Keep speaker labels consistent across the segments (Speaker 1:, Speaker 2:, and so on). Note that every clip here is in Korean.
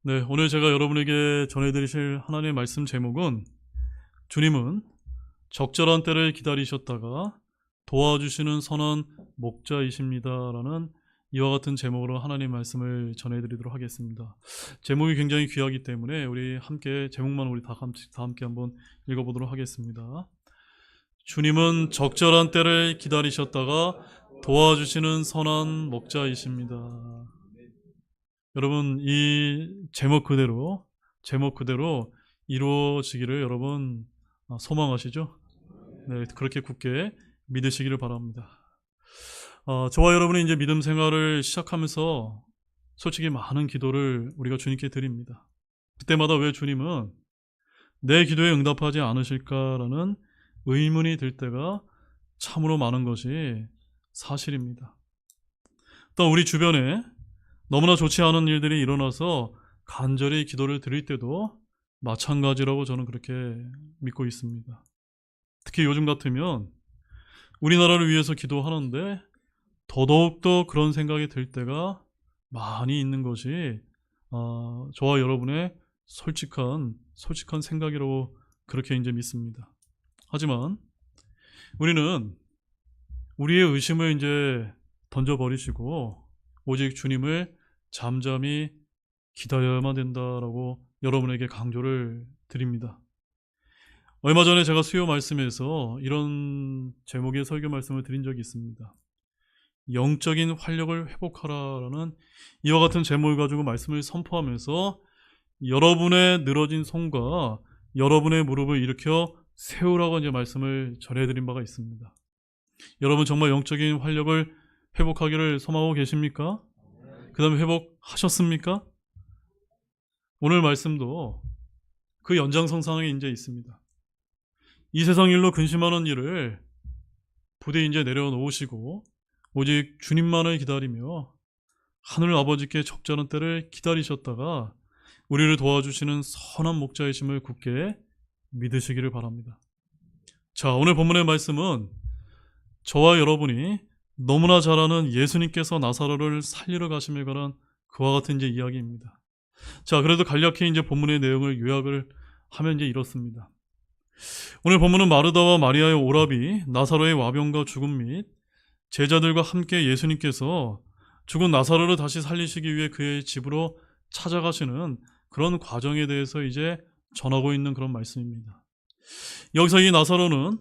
Speaker 1: 네, 오늘 제가 여러분에게 전해드리실 하나님의 말씀 제목은 주님은 적절한 때를 기다리셨다가 도와주시는 선한 목자이십니다라는 이와 같은 제목으로 하나님 말씀을 전해드리도록 하겠습니다. 제목이 굉장히 귀하기 때문에 우리 함께 제목만 우리 다 함께 한번 읽어보도록 하겠습니다. 주님은 적절한 때를 기다리셨다가 도와주시는 선한 목자이십니다. 여러분, 이 제목 그대로 이루어지기를 여러분 소망하시죠? 네, 그렇게 굳게 믿으시기를 바랍니다. 저와 여러분이 이제 믿음 생활을 시작하면서 솔직히 많은 기도를 우리가 주님께 드립니다. 그때마다 왜 주님은 내 기도에 응답하지 않으실까라는 의문이 들 때가 참으로 많은 것이 사실입니다. 또 우리 주변에 너무나 좋지 않은 일들이 일어나서 간절히 기도를 드릴 때도 마찬가지라고 저는 그렇게 믿고 있습니다. 특히 요즘 같으면 우리나라를 위해서 기도하는데 더더욱더 그런 생각이 들 때가 많이 있는 것이 저와 여러분의 솔직한 생각이라고 그렇게 이제 믿습니다. 하지만 우리는 우리의 의심을 이제 던져버리시고 오직 주님을 잠잠히 기다려야만 된다라고 여러분에게 강조를 드립니다. 얼마 전에 제가 수요 말씀에서 이런 제목의 설교 말씀을 드린 적이 있습니다. 영적인 활력을 회복하라라는 이와 같은 제목을 가지고 말씀을 선포하면서 여러분의 늘어진 손과 여러분의 무릎을 일으켜 세우라고 이제 말씀을 전해드린 바가 있습니다. 여러분 정말 영적인 활력을 회복하기를 소망하고 계십니까? 그 다음에 회복하셨습니까? 오늘 말씀도 그 연장선상에 이제 있습니다. 이 세상 일로 근심하는 일을 부디 이제 내려놓으시고 오직 주님만을 기다리며 하늘 아버지께 적절한 때를 기다리셨다가 우리를 도와주시는 선한 목자이심을 굳게 믿으시기를 바랍니다. 자, 오늘 본문의 말씀은 저와 여러분이 너무나 잘 아는 예수님께서 나사로를 살리러 가심에 관한 그와 같은 이제 이야기입니다. 자, 그래도 간략히 이제 본문의 내용을 요약을 하면 이제 이렇습니다. 오늘 본문은 마르다와 마리아의 오랍이 나사로의 와병과 죽음 및 제자들과 함께 예수님께서 죽은 나사로를 다시 살리시기 위해 그의 집으로 찾아가시는 그런 과정에 대해서 이제 전하고 있는 그런 말씀입니다. 여기서 이 나사로는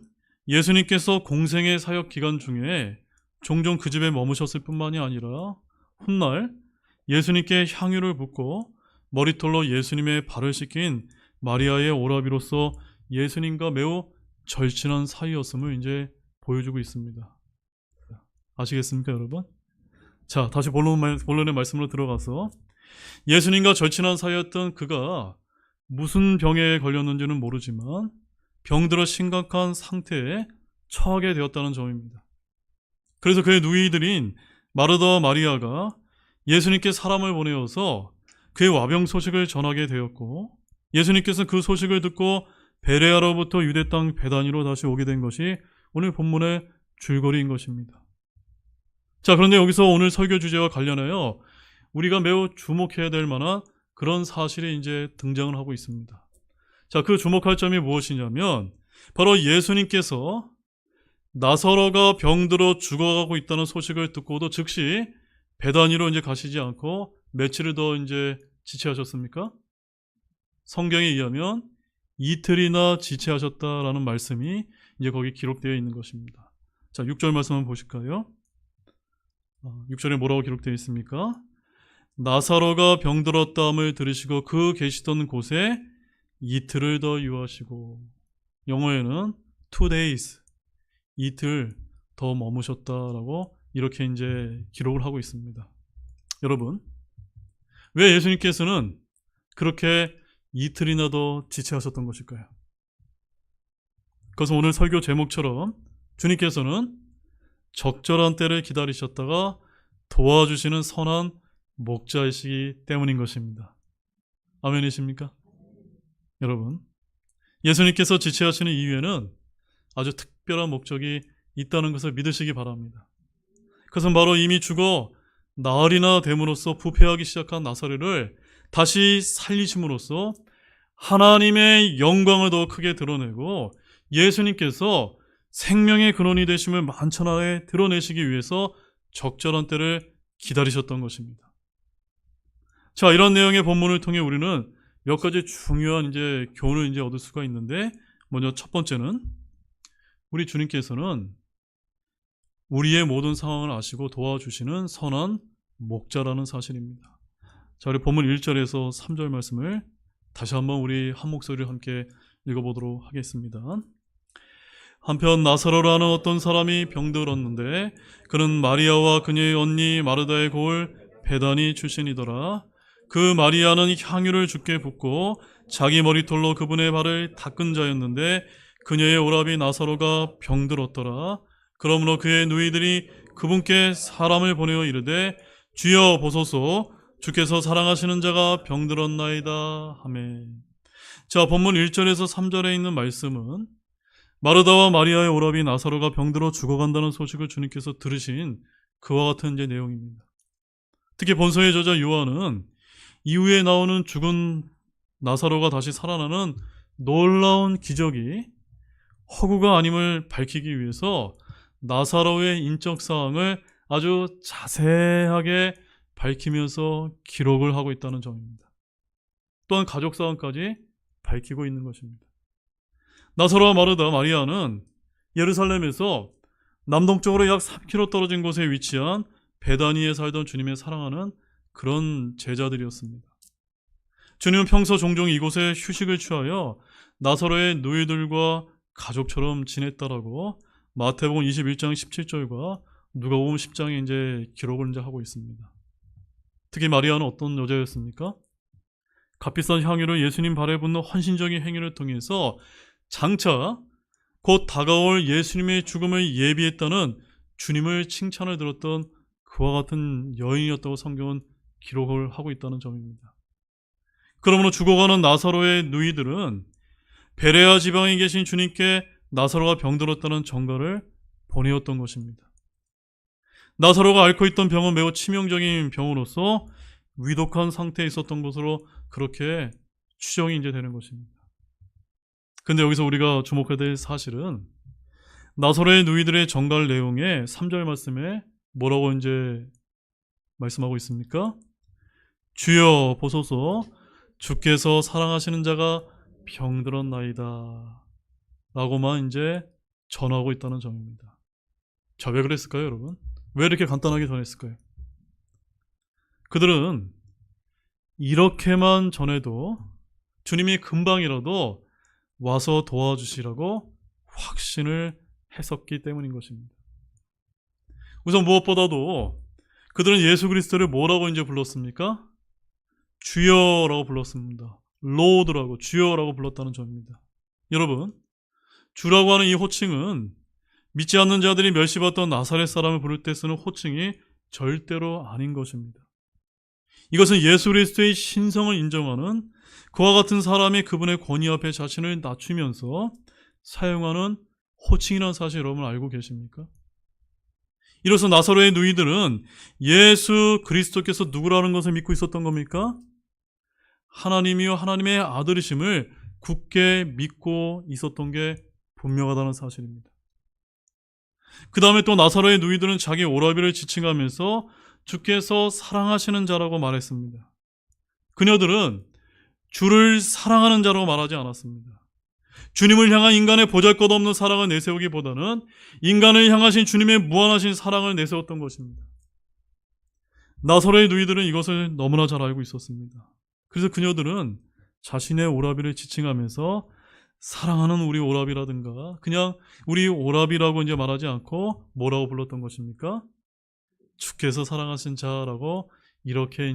Speaker 1: 예수님께서 공생의 사역 기간 중에 종종 그 집에 머무셨을 뿐만이 아니라 훗날 예수님께 향유를 붓고 머리털로 예수님의 발을 씻긴 마리아의 오라비로서 예수님과 매우 절친한 사이였음을 이제 보여주고 있습니다. 아시겠습니까, 여러분? 자, 다시 본론의 말씀으로 들어가서 예수님과 절친한 사이였던 그가 무슨 병에 걸렸는지는 모르지만 병들어 심각한 상태에 처하게 되었다는 점입니다. 그래서 그의 누이들인 마르다와 마리아가 예수님께 사람을 보내어서 그의 와병 소식을 전하게 되었고 예수님께서 그 소식을 듣고 베레아로부터 유대 땅 베다니로 다시 오게 된 것이 오늘 본문의 줄거리인 것입니다. 자, 그런데 여기서 오늘 설교 주제와 관련하여 우리가 매우 주목해야 될 만한 그런 사실이 이제 등장을 하고 있습니다. 자, 그 주목할 점이 무엇이냐면 바로 예수님께서 나사로가 병들어 죽어가고 있다는 소식을 듣고도 즉시 베다니로 이제 가시지 않고 며칠을 더 이제 지체하셨습니까? 성경에 의하면 이틀이나 지체하셨다라는 말씀이 이제 거기 기록되어 있는 것입니다. 자, 6절 말씀 한번 보실까요? 6절에 뭐라고 기록되어 있습니까? 나사로가 병들었다함을 들으시고 그 계시던 곳에 이틀을 더 유하시고, 영어에는 2 days, 이틀 더 머무셨다라고 이렇게 이제 기록을 하고 있습니다. 여러분, 왜 예수님께서는 그렇게 이틀이나 더 지체하셨던 것일까요? 그것은 오늘 설교 제목처럼 주님께서는 적절한 때를 기다리셨다가 도와주시는 선한 목자이시기 때문인 것입니다. 아멘이십니까? 여러분, 예수님께서 지체하시는 이유에는 아주 특별한 목적이 있다는 것을 믿으시기 바랍니다. 그것은 바로 이미 죽어 나흘이나 됨으로써 부패하기 시작한 나사로를 다시 살리심으로써 하나님의 영광을 더 크게 드러내고 예수님께서 생명의 근원이 되심을 만천하에 드러내시기 위해서 적절한 때를 기다리셨던 것입니다. 자, 이런 내용의 본문을 통해 우리는 몇 가지 중요한 교훈을 얻을 수가 있는데, 먼저 첫 번째는 우리 주님께서는 우리의 모든 상황을 아시고 도와주시는 선한 목자라는 사실입니다. 자, 우리 본문 1절에서 3절 말씀을 다시 한번 우리 한 목소리를 함께 읽어보도록 하겠습니다. 한편 나사로라는 어떤 사람이 병들었는데 그는 마리아와 그녀의 언니 마르다의 고을 베다니 출신이더라. 그 마리아는 향유를 주께 붓고 자기 머리털로 그분의 발을 닦은 자였는데 그녀의 오라비 나사로가 병들었더라. 그러므로 그의 누이들이 그분께 사람을 보내어 이르되 주여 보소서, 주께서 사랑하시는 자가 병들었나이다 하매. 자, 본문 1절에서 3절에 있는 말씀은 마르다와 마리아의 오라비 나사로가 병들어 죽어간다는 소식을 주님께서 들으신 그와 같은 내용입니다. 특히 본서의 저자 요한은 이후에 나오는 죽은 나사로가 다시 살아나는 놀라운 기적이 허구가 아님을 밝히기 위해서 나사로의 인적 사항을 아주 자세하게 밝히면서 기록을 하고 있다는 점입니다. 또한 가족 사항까지 밝히고 있는 것입니다. 나사로와 마르다, 마리아는 예루살렘에서 남동쪽으로 약 3km 떨어진 곳에 위치한 베다니에 살던 주님의 사랑하는 그런 제자들이었습니다. 주님은 평소 종종 이곳에 휴식을 취하여 나사로의 누이들과 가족처럼 지냈다라고 마태복음 21장 17절과 누가복음 10장에 기록을 하고 있습니다. 특히 마리아는 어떤 여자였습니까? 값비싼 향유를 예수님 발에 붓는 헌신적인 행위를 통해서 장차 곧 다가올 예수님의 죽음을 예비했다는 주님을 칭찬을 들었던 그와 같은 여인이었다고 성경은 기록을 하고 있다는 점입니다. 그러므로 죽어가는 나사로의 누이들은 베레아 지방에 계신 주님께 나사로가 병들었다는 전가를 보내었던 것입니다. 나사로가 앓고 있던 병은 매우 치명적인 병으로서 위독한 상태에 있었던 것으로 그렇게 추정이 되는 것입니다. 근데 여기서 우리가 주목해야 될 사실은 나사로의 누이들의 전갈 내용에 3절 말씀에 뭐라고 말씀하고 있습니까? 주여 보소서, 주께서 사랑하시는 자가 병들었나이다 라고만 전하고 있다는 점입니다. 자, 왜 그랬을까요, 여러분? 왜 이렇게 간단하게 전했을까요? 그들은 이렇게만 전해도 주님이 금방이라도 와서 도와주시라고 확신을 했었기 때문인 것입니다. 우선 무엇보다도 그들은 예수 그리스도를 뭐라고 불렀습니까? 주여라고 불렀습니다. 로드라고, 주여라고 불렀다는 점입니다. 여러분, 주라고 하는 이 호칭은 믿지 않는 자들이 멸시받던 나사렛 사람을 부를 때 쓰는 호칭이 절대로 아닌 것입니다. 이것은 예수 그리스도의 신성을 인정하는 그와 같은 사람이 그분의 권위 앞에 자신을 낮추면서 사용하는 호칭이라는 사실 여러분 알고 계십니까? 이로써 나사로의 누이들은 예수 그리스도께서 누구라는 것을 믿고 있었던 겁니까? 하나님이요 하나님의 아들이심을 굳게 믿고 있었던 게 분명하다는 사실입니다. 그 다음에 또 나사로의 누이들은 자기 오라비를 지칭하면서 주께서 사랑하시는 자라고 말했습니다. 그녀들은 주를 사랑하는 자라고 말하지 않았습니다. 주님을 향한 인간의 보잘것없는 사랑을 내세우기보다는 인간을 향하신 주님의 무한하신 사랑을 내세웠던 것입니다. 나사로의 누이들은 이것을 너무나 잘 알고 있었습니다. 그래서 그녀들은 자신의 오라비를 지칭하면서 사랑하는 우리 오라비라든가 그냥 우리 오라비라고 말하지 않고 뭐라고 불렀던 것입니까? 주께서 사랑하신 자라고 이렇게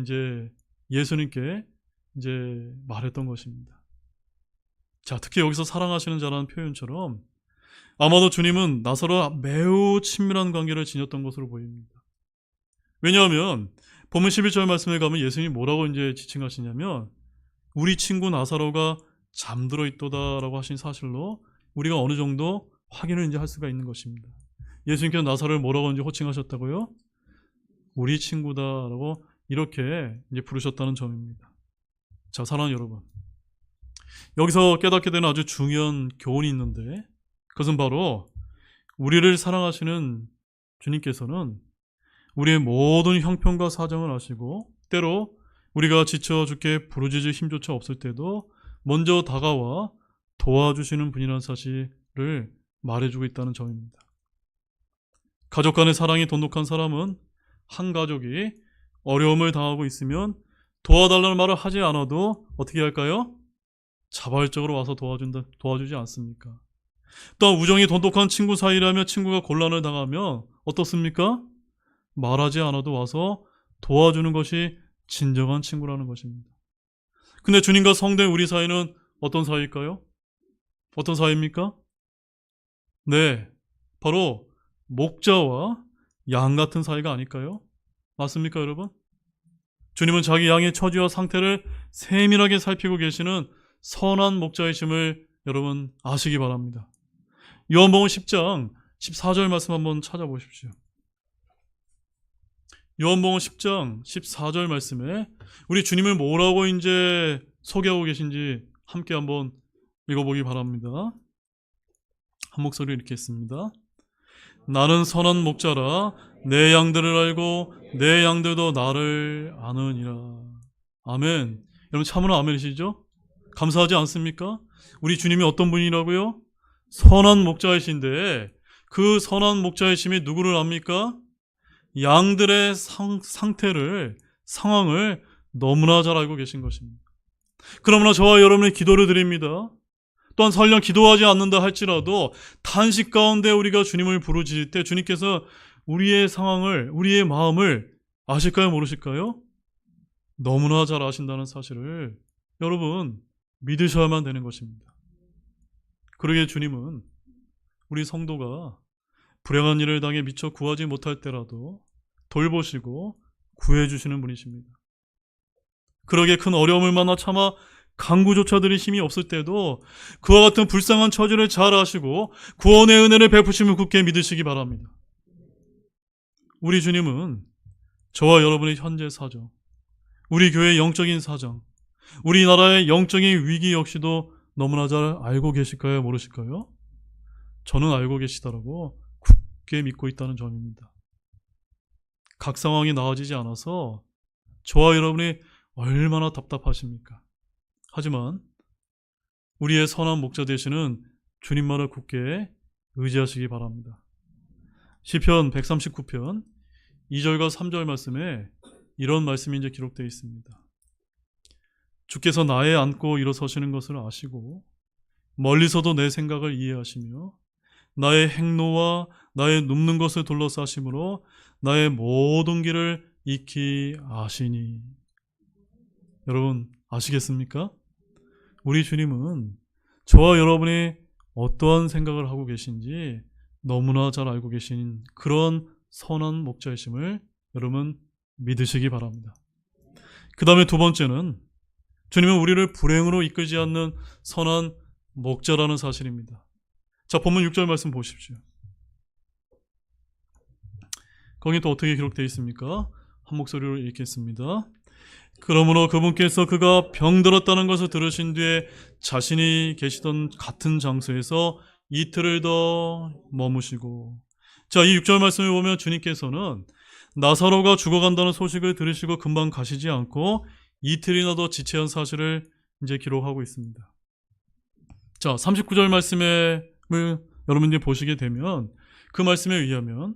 Speaker 1: 예수님께 말했던 것입니다. 자, 특히 여기서 사랑하시는 자라는 표현처럼 아마도 주님은 나사로와 매우 친밀한 관계를 지녔던 것으로 보입니다. 왜냐하면 본문 11절 말씀에 가면 예수님이 뭐라고 지칭하시냐면 우리 친구 나사로가 잠들어 있도다라고 하신 사실로 우리가 어느 정도 확인을 할 수가 있는 것입니다. 예수님께서 나사로를 뭐라고 호칭하셨다고요? 우리 친구다라고 이렇게 부르셨다는 점입니다. 자, 사랑하는 여러분, 여기서 깨닫게 되는 아주 중요한 교훈이 있는데, 그것은 바로 우리를 사랑하시는 주님께서는 우리의 모든 형편과 사정을 아시고, 때로 우리가 지쳐 죽게 부르짖을 힘조차 없을 때도 먼저 다가와 도와주시는 분이라는 사실을 말해주고 있다는 점입니다. 가족 간의 사랑이 돈독한 사람은 한 가족이 어려움을 당하고 있으면 도와달라는 말을 하지 않아도 어떻게 할까요? 자발적으로 와서 도와주지 않습니까? 또한 우정이 돈독한 친구 사이라면 친구가 곤란을 당하면 어떻습니까? 말하지 않아도 와서 도와주는 것이 진정한 친구라는 것입니다. 근데 주님과 성도인 우리 사이는 어떤 사이일까요? 어떤 사이입니까? 네, 바로 목자와 양 같은 사이가 아닐까요? 맞습니까, 여러분? 주님은 자기 양의 처지와 상태를 세밀하게 살피고 계시는 선한 목자이심을 여러분 아시기 바랍니다. 요한복음 10장 14절 말씀 한번 찾아보십시오. 요한복음 10장 14절 말씀에 우리 주님을 뭐라고 이제 소개하고 계신지 함께 한번 읽어보기 바랍니다. 한 목소리로 읽겠습니다. 나는 선한 목자라 내 양들을 알고 내 양들도 나를 아느니라. 아멘. 여러분 참으로 아멘이시죠? 감사하지 않습니까? 우리 주님이 어떤 분이라고요? 선한 목자이신데 그 선한 목자이심이 누구를 압니까? 양들의 상태를, 상황을 너무나 잘 알고 계신 것입니다. 그러므로 저와 여러분의 기도를 드립니다. 또한 설령 기도하지 않는다 할지라도 탄식 가운데 우리가 주님을 부르짖을 때 주님께서 우리의 상황을, 우리의 마음을 아실까요? 모르실까요? 너무나 잘 아신다는 사실을 여러분 믿으셔야만 되는 것입니다. 그러기에 주님은 우리 성도가 불행한 일을 당해 미처 구하지 못할 때라도 돌보시고 구해주시는 분이십니다. 그러기에 큰 어려움을 만나 차마 강구조차 드릴 힘이 없을 때도 그와 같은 불쌍한 처지를 잘 아시고 구원의 은혜를 베푸심을 굳게 믿으시기 바랍니다. 우리 주님은 저와 여러분의 현재 사정, 우리 교회의 영적인 사정, 우리나라의 영적인 위기 역시도 너무나 잘 알고 계실까요? 모르실까요? 저는 알고 계시다라고 굳게 믿고 있다는 점입니다. 각 상황이 나아지지 않아서 저와 여러분이 얼마나 답답하십니까? 하지만 우리의 선한 목자 되시는 주님만을 굳게 의지하시기 바랍니다. 시편 139편 2절과 3절 말씀에 이런 말씀이 이제 기록되어 있습니다. 주께서 나의 앉고 일어서시는 것을 아시고 멀리서도 내 생각을 이해하시며 나의 행로와 나의 눕는 것을 둘러싸심으로 나의 모든 길을 익히 아시니. 여러분 아시겠습니까? 우리 주님은 저와 여러분이 어떠한 생각을 하고 계신지 너무나 잘 알고 계신 그런 선한 목자이심을 여러분 믿으시기 바랍니다. 그 다음에 두 번째는 주님은 우리를 불행으로 이끌지 않는 선한 목자라는 사실입니다. 자, 본문 6절 말씀 보십시오. 거기 또 어떻게 기록되어 있습니까? 한 목소리로 읽겠습니다. 그러므로 그분께서 그가 병들었다는 것을 들으신 뒤에 자신이 계시던 같은 장소에서 이틀을 더 머무시고. 자, 이 6절 말씀을 보면 주님께서는 나사로가 죽어간다는 소식을 들으시고 금방 가시지 않고 이틀이나 더 지체한 사실을 이제 기록하고 있습니다. 자, 39절 말씀을 여러분들이 보시게 되면 그 말씀에 의하면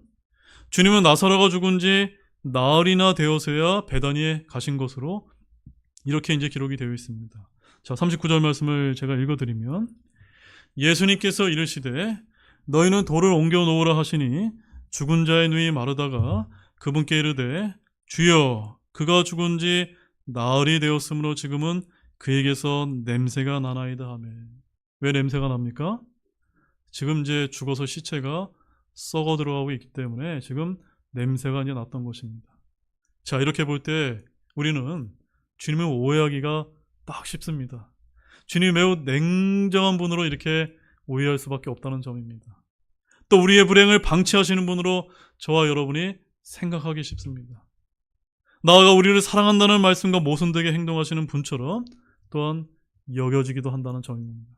Speaker 1: 주님은 나사로가 죽은 지 나흘이나 되어서야 베다니에 가신 것으로 이렇게 이제 기록이 되어 있습니다. 자, 39절 말씀을 제가 읽어드리면 예수님께서 이르시되 너희는 돌을 옮겨 놓으라 하시니 죽은 자의 눈이 마르다가 그분께 이르되 주여 그가 죽은 지 나흘이 되었으므로 지금은 그에게서 냄새가 나나이다 하며. 왜 냄새가 납니까? 지금 이제 죽어서 시체가 썩어 들어가고 있기 때문에 지금 냄새가 이제 났던 것입니다. 자, 이렇게 볼 때 우리는 주님을 오해하기가 딱 쉽습니다. 주님이 매우 냉정한 분으로 이렇게 오해할 수밖에 없다는 점입니다. 또 우리의 불행을 방치하시는 분으로 저와 여러분이 생각하기 쉽습니다. 나아가 우리를 사랑한다는 말씀과 모순되게 행동하시는 분처럼 또한 여겨지기도 한다는 점입니다.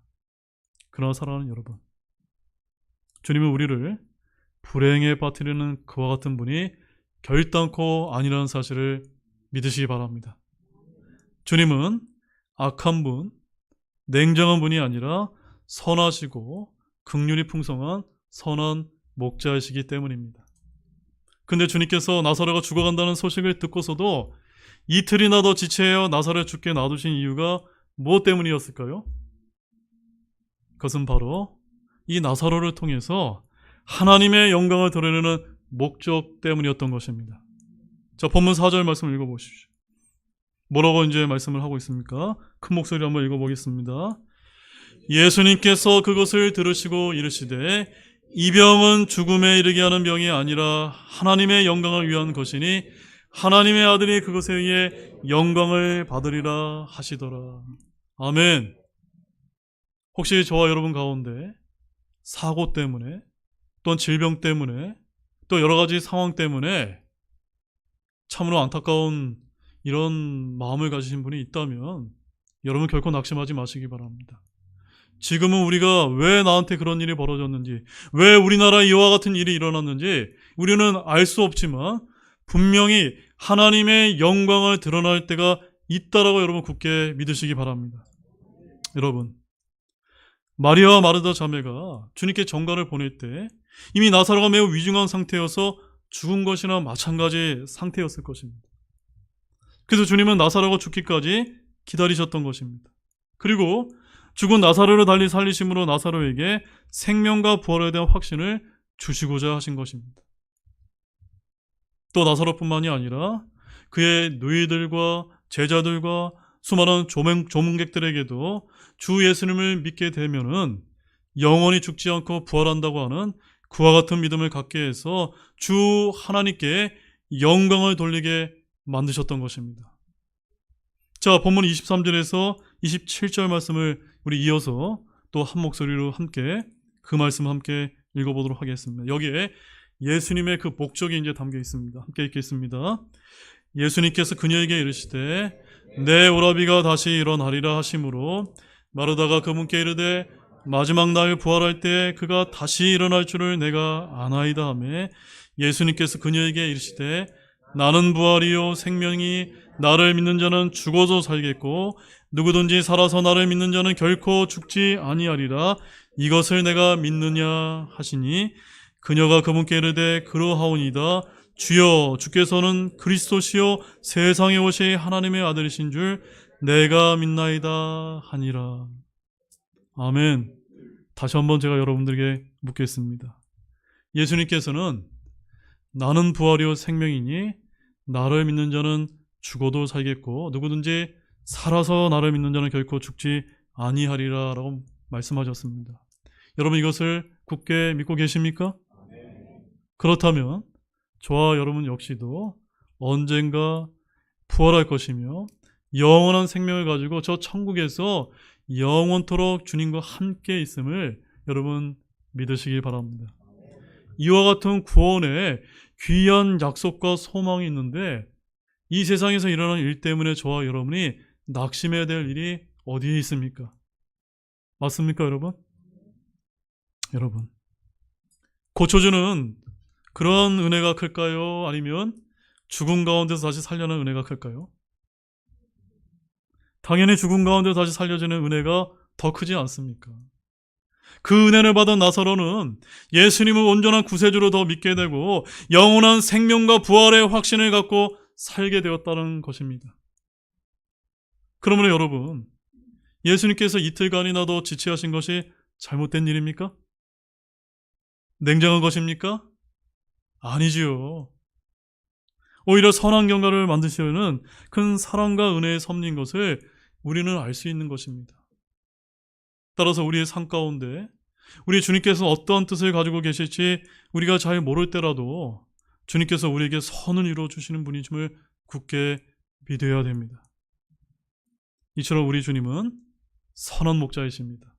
Speaker 1: 그러나 사랑하는 여러분, 주님은 우리를 불행에 빠뜨리는 그와 같은 분이 결단코 아니라는 사실을 믿으시기 바랍니다. 주님은 악한 분, 냉정한 분이 아니라 선하시고 긍휼이 풍성한 선한 목자이시기 때문입니다. 근데 주님께서 나사로가 죽어간다는 소식을 듣고서도 이틀이나 더 지체하여 나사로를 죽게 놔두신 이유가 무엇 때문이었을까요? 그것은 바로 이 나사로를 통해서 하나님의 영광을 드러내는 목적 때문이었던 것입니다. 자, 본문 4절 말씀을 읽어보십시오. 뭐라고 이제 말씀을 하고 있습니까? 큰 목소리로 한번 읽어보겠습니다. 예수님께서 그것을 들으시고 이르시되 이 병은 죽음에 이르게 하는 병이 아니라 하나님의 영광을 위한 것이니 하나님의 아들이 그것에 의해 영광을 받으리라 하시더라. 아멘. 혹시 저와 여러분 가운데 사고 때문에 또는 질병 때문에 또 여러 가지 상황 때문에 참으로 안타까운 이런 마음을 가지신 분이 있다면 여러분 결코 낙심하지 마시기 바랍니다. 지금은 우리가 왜 나한테 그런 일이 벌어졌는지, 왜 우리나라에 이와 같은 일이 일어났는지 우리는 알 수 없지만 분명히 하나님의 영광을 드러날 때가 있다라고 여러분 굳게 믿으시기 바랍니다. 여러분, 마리아와 마르다 자매가 주님께 전가를 보낼 때 이미 나사로가 매우 위중한 상태여서 죽은 것이나 마찬가지 상태였을 것입니다. 그래서 주님은 나사로가 죽기까지 기다리셨던 것입니다. 그리고 죽은 나사로를 달리 살리심으로 나사로에게 생명과 부활에 대한 확신을 주시고자 하신 것입니다. 또 나사로뿐만이 아니라 그의 누이들과 제자들과 수많은 조문객들에게도 주 예수님을 믿게 되면은 영원히 죽지 않고 부활한다고 하는 그와 같은 믿음을 갖게 해서 주 하나님께 영광을 돌리게 만드셨던 것입니다. 자, 본문 23절에서 27절 말씀을 우리 이어서 또 한 목소리로 함께 그 말씀 함께 읽어보도록 하겠습니다. 여기에 예수님의 그 목적이 이제 담겨 있습니다. 함께 읽겠습니다. 예수님께서 그녀에게 이르시되 내 오라비가 다시 일어나리라 하심으로 마르다가 그분께 이르되 마지막 날 부활할 때 그가 다시 일어날 줄을 내가 아나이다 하매 예수님께서 그녀에게 이르시되 나는 부활이요 생명이 나를 믿는 자는 죽어도 살겠고 누구든지 살아서 나를 믿는 자는 결코 죽지 아니하리라 이것을 내가 믿느냐 하시니 그녀가 그분께 이르되 그러하오니이다 주여 주께서는 그리스도시요 세상에 오실 하나님의 아들이신 줄 내가 믿나이다 하니라. 아멘. 다시 한번 제가 여러분들에게 묻겠습니다. 예수님께서는 나는 부활이요 생명이니 나를 믿는 자는 죽어도 살겠고 누구든지 살아서 나를 믿는 자는 결코 죽지 아니하리라 라고 말씀하셨습니다. 여러분 이것을 굳게 믿고 계십니까? 그렇다면 저와 여러분 역시도 언젠가 부활할 것이며 영원한 생명을 가지고 저 천국에서 영원토록 주님과 함께 있음을 여러분 믿으시길 바랍니다. 이와 같은 구원의 귀한 약속과 소망이 있는데 이 세상에서 일어나는 일 때문에 저와 여러분이 낙심해야 될 일이 어디에 있습니까? 맞습니까, 여러분? 여러분, 고쳐주는 그런 은혜가 클까요? 아니면 죽음 가운데서 다시 살려는 은혜가 클까요? 당연히 죽음 가운데서 다시 살려주는 은혜가 더 크지 않습니까? 그 은혜를 받은 나사로는 예수님을 온전한 구세주로 더 믿게 되고 영원한 생명과 부활의 확신을 갖고 살게 되었다는 것입니다. 그러므로 여러분, 예수님께서 이틀간이나 더 지체하신 것이 잘못된 일입니까? 냉정한 것입니까? 아니지요. 오히려 선한 경과를 만드시려는 큰 사랑과 은혜의 섭리인 것을 우리는 알 수 있는 것입니다. 따라서 우리의 삶 가운데 우리 주님께서 어떤 뜻을 가지고 계실지 우리가 잘 모를 때라도 주님께서 우리에게 선을 이루어 주시는 분이심을 굳게 믿어야 됩니다. 이처럼 우리 주님은 선한 목자이십니다.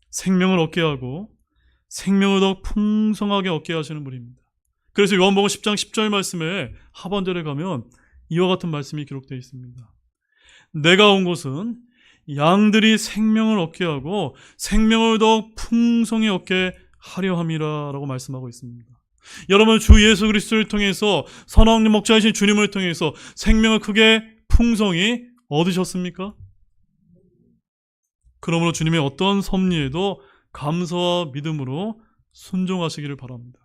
Speaker 1: 생명을 얻게 하고 생명을 더 풍성하게 얻게 하시는 분입니다. 그래서 요한복음 10장 10절 말씀에 하반절에 가면 이와 같은 말씀이 기록되어 있습니다. 내가 온 곳은 양들이 생명을 얻게 하고 생명을 더욱 풍성히 얻게 하려 함이라 라고 말씀하고 있습니다. 여러분, 주 예수 그리스도를 통해서 선한 목자이신 주님을 통해서 생명을 크게 풍성히 얻으셨습니까? 그러므로 주님의 어떤 섭리에도 감사와 믿음으로 순종하시기를 바랍니다.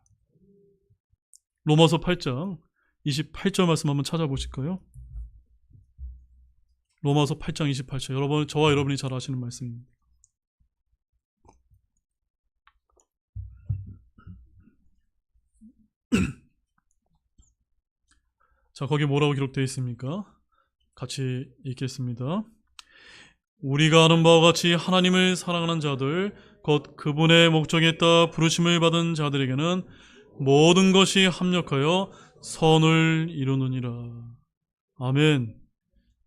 Speaker 1: 로마서 8장 28절 말씀 한번 찾아보실까요? 로마서 8장 28절. 여러분, 저와 여러분이 잘 아시는 말씀입니다. 자, 거기 뭐라고 기록되어 있습니까? 같이 읽겠습니다. 우리가 아는 바와 같이 하나님을 사랑하는 자들, 곧 그분의 목적에 따라 부르심을 받은 자들에게는 모든 것이 합력하여 선을 이루느니라. 아멘.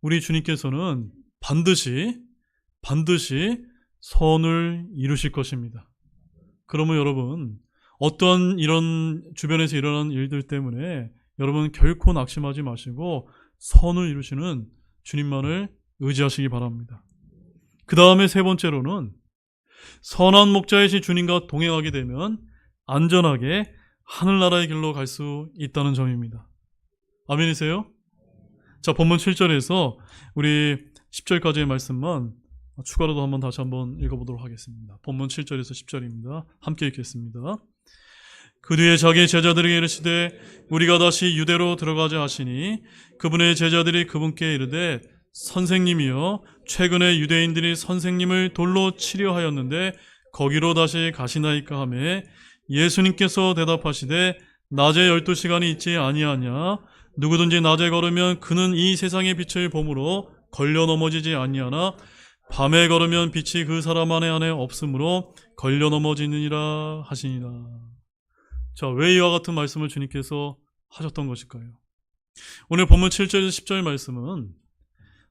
Speaker 1: 우리 주님께서는 반드시 선을 이루실 것입니다. 그러면 여러분, 어떠한 이런 주변에서 일어나는 일들 때문에 여러분 결코 낙심하지 마시고 선을 이루시는 주님만을 의지하시기 바랍니다. 그 다음에 세 번째로는 선한 목자이신 주님과 동행하게 되면 안전하게 하늘나라의 길로 갈 수 있다는 점입니다. 아멘이세요? 자, 본문 7절에서 우리 10절까지의 말씀만 추가로도 다시 한번 읽어보도록 하겠습니다. 본문 7절에서 10절입니다. 함께 읽겠습니다. 그 뒤에 자기 제자들에게 이르시되 우리가 다시 유대로 들어가자 하시니 그분의 제자들이 그분께 이르되 선생님이여, 최근에 유대인들이 선생님을 돌로 치려 하였는데 거기로 다시 가시나이까 하매 예수님께서 대답하시되 낮에 12시간이 있지 아니하냐. 누구든지 낮에 걸으면 그는 이 세상의 빛을 보므로 걸려 넘어지지 아니하나 밤에 걸으면 빛이 그 사람 안에 없으므로 걸려 넘어지느니라 하시니라. 자, 왜 이와 같은 말씀을 주님께서 하셨던 것일까요? 오늘 본문 7절에서 10절 말씀은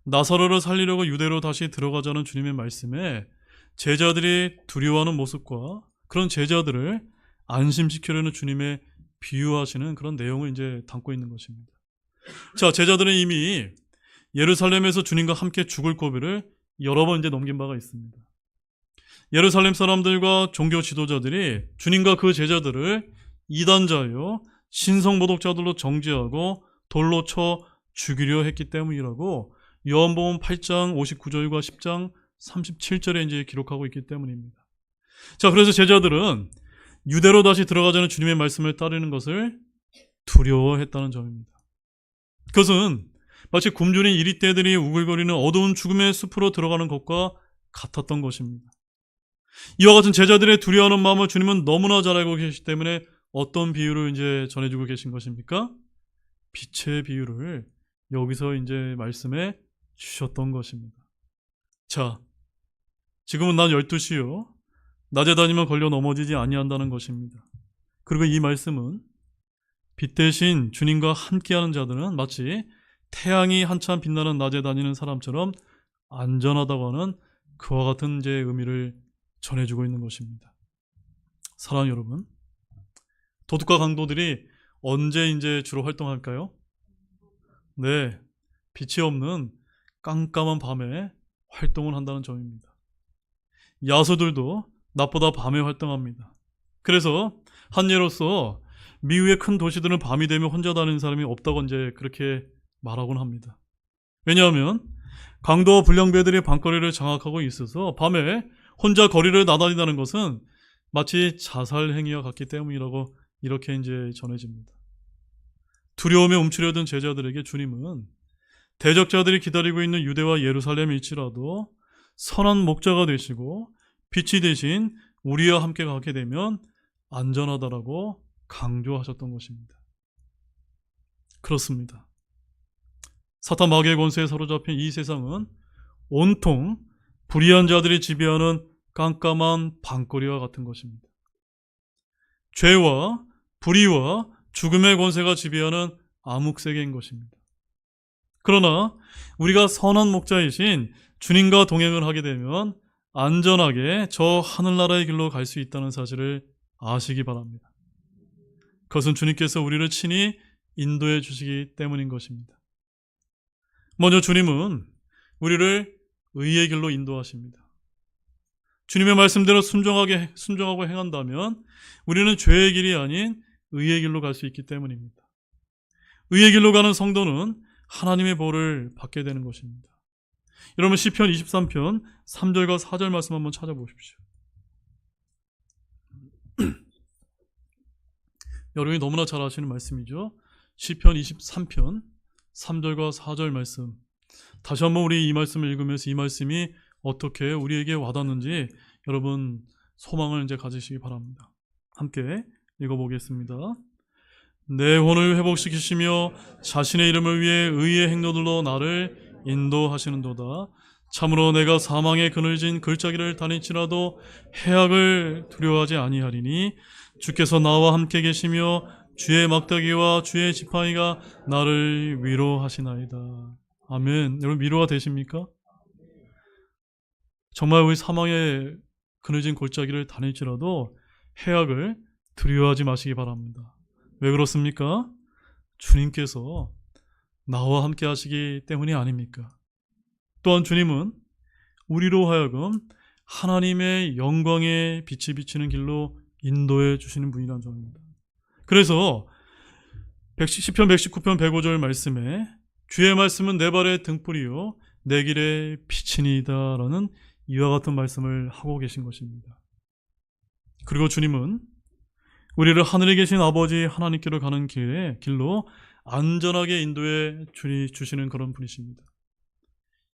Speaker 1: 나사로를 살리려고 유대로 다시 들어가자는 주님의 말씀에 제자들이 두려워하는 모습과 그런 제자들을 안심시키려는 주님의 비유하시는 그런 내용을 이제 담고 있는 것입니다. 자, 제자들은 이미 예루살렘에서 주님과 함께 죽을 고비를 여러 번 이제 넘긴 바가 있습니다. 예루살렘 사람들과 종교 지도자들이 주님과 그 제자들을 이단자요 신성모독자들로 정죄하고 돌로 쳐 죽이려 했기 때문이라고 요한복음 8장 59절과 10장 37절에 이제 기록하고 있기 때문입니다. 자, 그래서 제자들은 유대로 다시 들어가자는 주님의 말씀을 따르는 것을 두려워했다는 점입니다. 그것은 마치 굶주린 이리떼들이 우글거리는 어두운 죽음의 숲으로 들어가는 것과 같았던 것입니다. 이와 같은 제자들의 두려워하는 마음을 주님은 너무나 잘 알고 계시기 때문에 어떤 비유를 이제 전해주고 계신 것입니까? 빛의 비유를 여기서 이제 말씀해 주셨던 것입니다. 자, 지금은 낮 12시요. 낮에 다니면 걸려 넘어지지 아니한다는 것입니다. 그리고 이 말씀은 빛 대신 주님과 함께하는 자들은 마치 태양이 한참 빛나는 낮에 다니는 사람처럼 안전하다고 하는 그와 같은 이제 의미를 전해주고 있는 것입니다. 사랑하는 여러분, 도둑과 강도들이 언제 이제 주로 활동할까요? 네, 빛이 없는 깜깜한 밤에 활동을 한다는 점입니다. 야수들도 낮보다 밤에 활동합니다. 그래서 한 예로서 미국의 큰 도시들은 밤이 되면 혼자 다니는 사람이 없다고 이제 그렇게 말하곤 합니다. 왜냐하면 강도와 불량배들이 밤거리를 장악하고 있어서 밤에 혼자 거리를 나다닌다는 것은 마치 자살 행위와 같기 때문이라고 이렇게 이제 전해집니다. 두려움에 움츠려든 제자들에게 주님은 대적자들이 기다리고 있는 유대와 예루살렘일지라도 선한 목자가 되시고 빛이 되신 우리와 함께 가게 되면 안전하다라고 강조하셨던 것입니다. 그렇습니다. 사탄 마귀의 권세에 사로잡힌 이 세상은 온통 불의한 자들이 지배하는 깜깜한 밤거리와 같은 것입니다. 죄와 불의와 죽음의 권세가 지배하는 암흑세계인 것입니다. 그러나 우리가 선한 목자이신 주님과 동행을 하게 되면 안전하게 저 하늘나라의 길로 갈 수 있다는 사실을 아시기 바랍니다. 그것은 주님께서 우리를 친히 인도해 주시기 때문인 것입니다. 먼저 주님은 우리를 의의 길로 인도하십니다. 주님의 말씀대로 순종하고 행한다면 우리는 죄의 길이 아닌 의의 길로 갈 수 있기 때문입니다. 의의 길로 가는 성도는 하나님의 보호를 받게 되는 것입니다. 여러분 시편 23편 3절과 4절 말씀 한번 찾아보십시오. 여러분이 너무나 잘 아시는 말씀이죠. 시편 23편 3절과 4절 말씀. 다시 한번 우리 이 말씀을 읽으면서 이 말씀이 어떻게 우리에게 와닿는지 여러분 소망을 이제 가지시기 바랍니다. 함께 읽어보겠습니다. 내 혼을 회복시키시며 자신의 이름을 위해 의의 행로들로 나를 인도하시는도다. 참으로 내가 사망의 그늘진 글자기를 다닐지라도 해악을 두려워하지 아니하리니 주께서 나와 함께 계시며 주의 막대기와 주의 지팡이가 나를 위로하시나이다. 아멘. 여러분 위로가 되십니까? 정말 우리 사망의 그늘진 골짜기를 다닐지라도 해악을 두려워하지 마시기 바랍니다. 왜 그렇습니까? 주님께서 나와 함께 하시기 때문이 아닙니까? 또한 주님은 우리로 하여금 하나님의 영광의 빛이 비치는 길로 인도해 주시는 분이라는 점입니다. 그래서 시편 119편 105절 말씀에 주의 말씀은 내 발의 등불이요 내 길의 빛이니이다 라는 이와 같은 말씀을 하고 계신 것입니다. 그리고 주님은 우리를 하늘에 계신 아버지 하나님께로 가는 길로 안전하게 인도해 주시는 그런 분이십니다.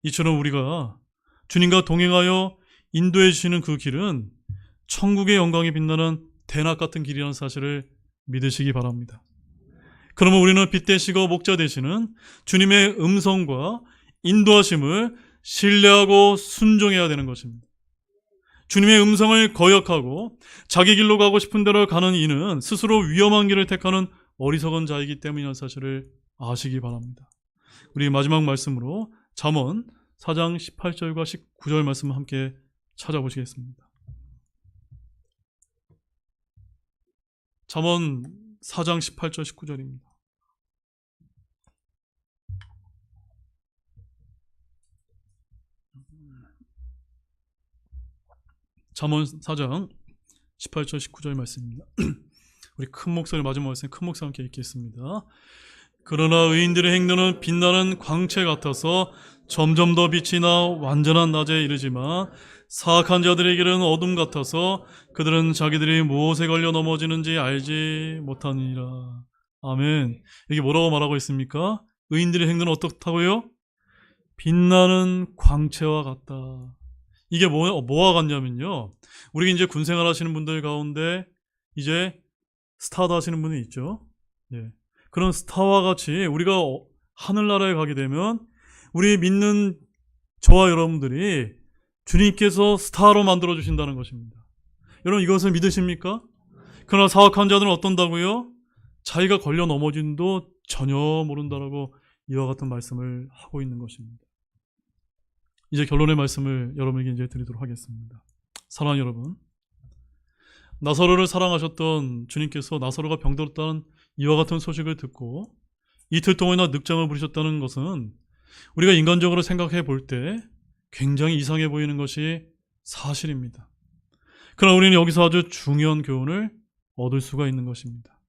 Speaker 1: 이처럼 우리가 주님과 동행하여 인도해 주시는 그 길은 천국의 영광이 빛나는 대낮 같은 길이라는 사실을 믿으시기 바랍니다. 그러면 우리는 빛 되시고 목자 되시는 주님의 음성과 인도하심을 신뢰하고 순종해야 되는 것입니다. 주님의 음성을 거역하고 자기 길로 가고 싶은 대로 가는 이는 스스로 위험한 길을 택하는 어리석은 자이기 때문이라는 사실을 아시기 바랍니다. 우리 마지막 말씀으로 잠언 4장 18절과 19절 말씀 함께 찾아보시겠습니다. 잠언 4장 18절 19절입니다. 잠언 4장 18절 19절 말씀입니다. 우리 큰 목소리 마지막 말씀 큰 목소리 함께 읽겠습니다. 그러나 의인들의 행로는 빛나는 광채 같아서 점점 더 빛이 나 완전한 낮에 이르지만 사악한 자들의 길은 어둠 같아서 그들은 자기들이 무엇에 걸려 넘어지는지 알지 못하니라. 아멘. 이게 뭐라고 말하고 있습니까? 의인들의 행로는 어떻다고요? 빛나는 광채와 같다. 이게 뭐와 같냐면요. 우리 이제 군생활 하시는 분들 가운데 이제 스타도 하시는 분이 있죠. 예. 그런 스타와 같이 우리가 하늘나라에 가게 되면 우리 믿는 저와 여러분들이 주님께서 스타로 만들어 주신다는 것입니다. 여러분 이것을 믿으십니까? 그러나 사악한 자들은 어떤다고요? 자기가 걸려 넘어진도 전혀 모른다라고 이와 같은 말씀을 하고 있는 것입니다. 이제 결론의 말씀을 여러분에게 이제 드리도록 하겠습니다. 사랑하는 여러분, 나사로를 사랑하셨던 주님께서 나사로가 병들었다는 이와 같은 소식을 듣고 이틀 동안이나 늑장을 부리셨다는 것은 우리가 인간적으로 생각해 볼 때 굉장히 이상해 보이는 것이 사실입니다. 그러나 우리는 여기서 아주 중요한 교훈을 얻을 수가 있는 것입니다.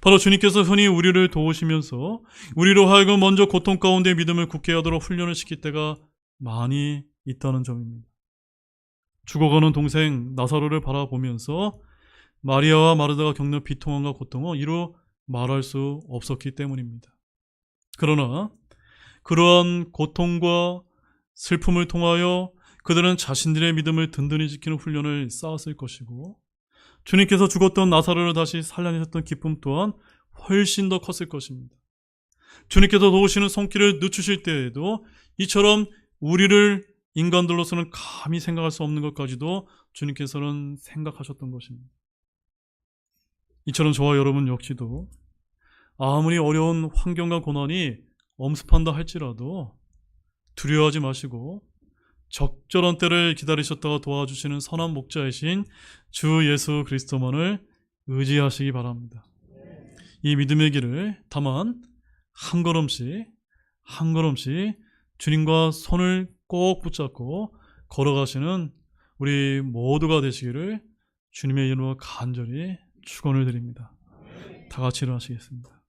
Speaker 1: 바로 주님께서 흔히 우리를 도우시면서 우리로 하여금 먼저 고통 가운데 믿음을 굳게 하도록 훈련을 시킬 때가 많이 있다는 점입니다. 죽어가는 동생 나사로를 바라보면서 마리아와 마르다가 겪는 비통함과 고통은 이루 말할 수 없었기 때문입니다. 그러나 그러한 고통과 슬픔을 통하여 그들은 자신들의 믿음을 든든히 지키는 훈련을 쌓았을 것이고 주님께서 죽었던 나사로를 다시 살려내셨던 기쁨 또한 훨씬 더 컸을 것입니다. 주님께서 도우시는 손길을 늦추실 때에도 이처럼 우리를 인간들로서는 감히 생각할 수 없는 것까지도 주님께서는 생각하셨던 것입니다. 이처럼 저와 여러분 역시도 아무리 어려운 환경과 고난이 엄습한다 할지라도 두려워하지 마시고 적절한 때를 기다리셨다가 도와주시는 선한 목자이신 주 예수 그리스도만을 의지하시기 바랍니다. 이 믿음의 길을 다만 한 걸음씩 주님과 손을 꼭 붙잡고 걸어가시는 우리 모두가 되시기를 주님의 이름으로 간절히 축원을 드립니다. 다 같이 일어나시겠습니다.